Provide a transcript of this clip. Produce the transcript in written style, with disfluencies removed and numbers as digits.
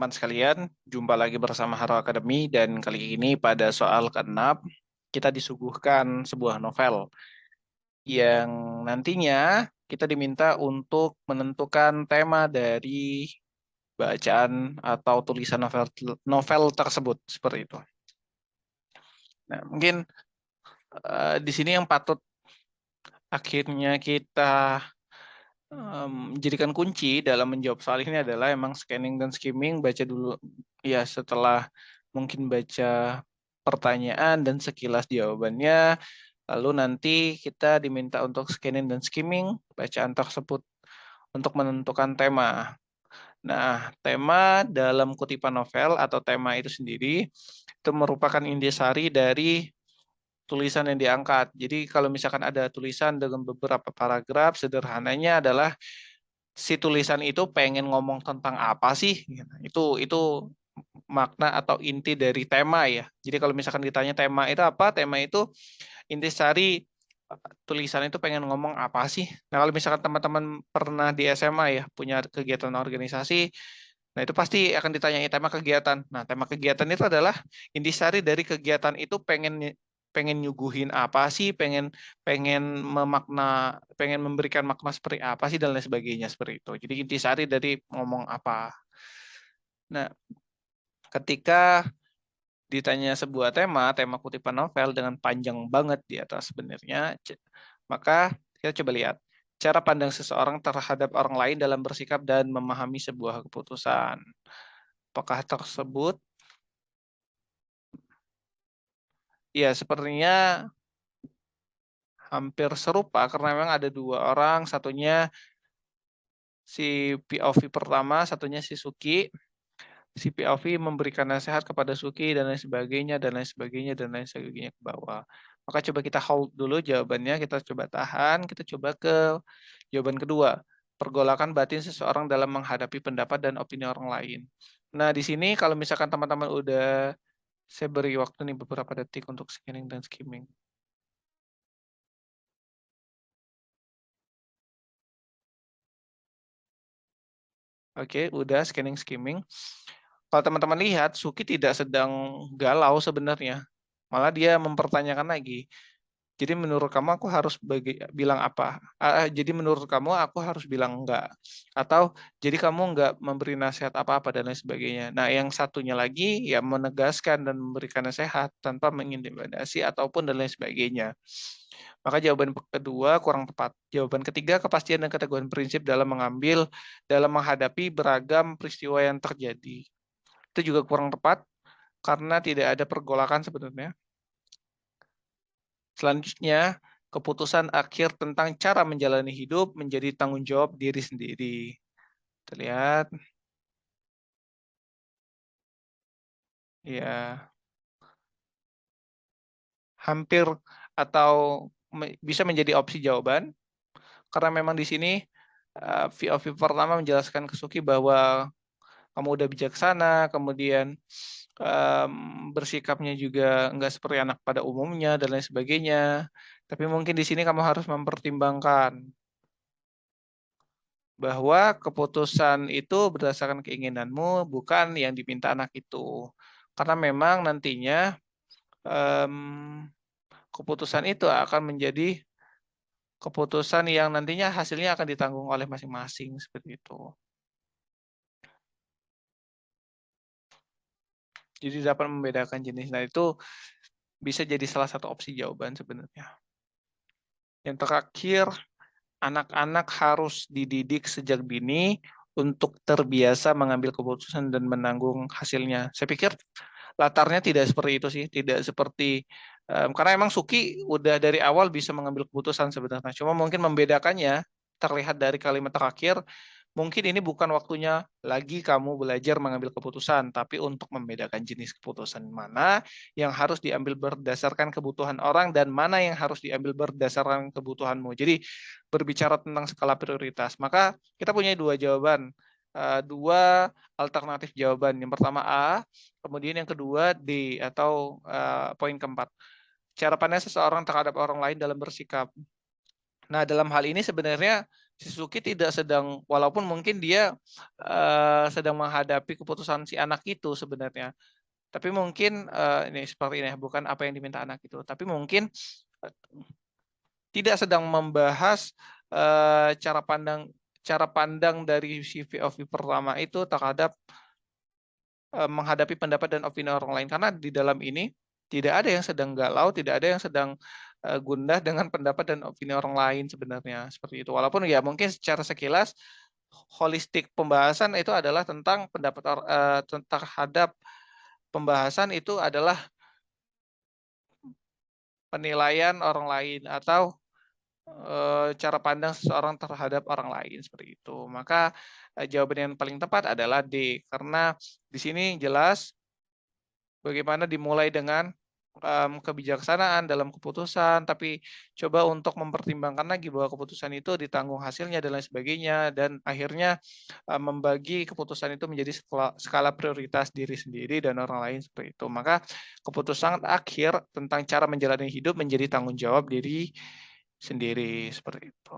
Teman sekalian, jumpa lagi bersama Haro Academy dan kali ini pada soal ke-6 kita disuguhkan sebuah novel yang nantinya kita diminta untuk menentukan tema dari bacaan atau tulisan novel novel tersebut seperti itu. Nah, mungkin di sini yang patut akhirnya kita jadikan kunci dalam menjawab soal ini adalah emang scanning dan skimming. Baca dulu ya, setelah mungkin baca pertanyaan dan sekilas jawabannya, lalu nanti kita diminta untuk scanning dan skimming bacaan tersebut untuk menentukan tema. Nah, tema dalam kutipan novel atau tema itu sendiri itu merupakan intisari dari tulisan yang diangkat. Jadi kalau misalkan ada tulisan dengan beberapa paragraf, sederhananya adalah si tulisan itu pengen ngomong tentang apa sih? Itu makna atau inti dari tema ya. Jadi kalau misalkan ditanya tema itu apa, tema itu intisari tulisan itu pengen ngomong apa sih? Nah kalau misalkan teman-teman pernah di SMA ya punya kegiatan organisasi, nah itu pasti akan ditanyai tema kegiatan. Nah tema kegiatan itu adalah intisari dari kegiatan itu pengen nyuguhin apa sih, pengen pengen memakna, pengen memberikan makna seperti apa sih dan lain sebagainya seperti itu. Jadi intisari dari ngomong apa. Nah, ketika ditanya sebuah tema, tema kutipan novel dengan panjang banget di atas sebenarnya, maka kita coba lihat cara pandang seseorang terhadap orang lain dalam bersikap dan memahami sebuah keputusan. Apakah tersebut? Ya, sepertinya hampir serupa karena memang ada dua orang, satunya si POV pertama, satunya si Suki. Si POV memberikan nasihat kepada Suki dan lain sebagainya dan lain sebagainya dan lain sebagainya ke bawah. Maka coba kita hold dulu jawabannya, kita coba tahan, kita coba ke jawaban kedua. Pergolakan batin seseorang dalam menghadapi pendapat dan opini orang lain. Nah, di sini kalau misalkan teman-teman udah, saya beri waktu nih beberapa detik untuk scanning dan skimming. Oke, udah scanning skimming. Kalau teman-teman lihat, Suki tidak sedang galau sebenarnya. Malah dia mempertanyakan lagi. Jadi menurut kamu aku harus bilang apa? Jadi menurut kamu aku harus bilang enggak? Atau jadi kamu enggak memberi nasihat apa-apa dan lain sebagainya. Nah, yang satunya lagi ya menegaskan dan memberikan nasihat tanpa mengintimidasi ataupun dan lain sebagainya. Maka jawaban kedua kurang tepat. Jawaban ketiga, kepastian dan keteguhan prinsip dalam menghadapi beragam peristiwa yang terjadi. Itu juga kurang tepat karena tidak ada pergolakan sebenarnya. Selanjutnya, keputusan akhir tentang cara menjalani hidup menjadi tanggung jawab diri sendiri. Terlihat, ya, hampir atau bisa menjadi opsi jawaban karena memang di sini VOV pertama menjelaskan ke Suki bahwa kamu udah bijaksana, kemudian bersikapnya juga nggak seperti anak pada umumnya dan lain sebagainya. Tapi mungkin di sini kamu harus mempertimbangkan bahwa keputusan itu berdasarkan keinginanmu, bukan yang diminta anak itu. Karena memang nantinya em, keputusan itu akan menjadi keputusan yang nantinya hasilnya akan ditanggung oleh masing-masing seperti itu. Jadi dapat membedakan jenis. Nah, itu bisa jadi salah satu opsi jawaban sebenarnya. Yang terakhir, anak-anak harus dididik sejak dini untuk terbiasa mengambil keputusan dan menanggung hasilnya. Saya pikir latarnya tidak seperti itu sih, tidak seperti karena emang Suki udah dari awal bisa mengambil keputusan sebenarnya. Cuma mungkin membedakannya terlihat dari kalimat terakhir, mungkin ini bukan waktunya lagi kamu belajar mengambil keputusan, tapi untuk membedakan jenis keputusan mana yang harus diambil berdasarkan kebutuhan orang dan mana yang harus diambil berdasarkan kebutuhanmu. Jadi berbicara tentang skala prioritas, maka kita punya dua jawaban, dua alternatif jawaban. Yang pertama A, kemudian yang kedua D atau poin keempat. Cara pandang seseorang terhadap orang lain dalam bersikap. Nah, dalam hal ini sebenarnya Suzuki tidak sedang, walaupun mungkin dia sedang menghadapi keputusan si anak itu sebenarnya. Tapi mungkin ini seperti ini, bukan apa yang diminta anak itu, tapi mungkin eh, tidak sedang membahas cara pandang dari si POV pertama itu terhadap menghadapi pendapat dan opini orang lain, karena di dalam ini tidak ada yang sedang galau, tidak ada yang sedang gundah dengan pendapat dan opini orang lain sebenarnya seperti itu. Walaupun ya mungkin secara sekilas holistik pembahasan itu adalah tentang terhadap pembahasan itu adalah penilaian orang lain atau cara pandang seseorang terhadap orang lain seperti itu. Maka jawaban yang paling tepat adalah D, karena di sini jelas bagaimana dimulai dengan kebijaksanaan dalam keputusan, tapi coba untuk mempertimbangkan lagi bahwa keputusan itu ditanggung hasilnya dan lain sebagainya, dan akhirnya membagi keputusan itu menjadi skala prioritas diri sendiri dan orang lain seperti itu. Maka keputusan akhir tentang cara menjalani hidup menjadi tanggung jawab diri sendiri seperti itu.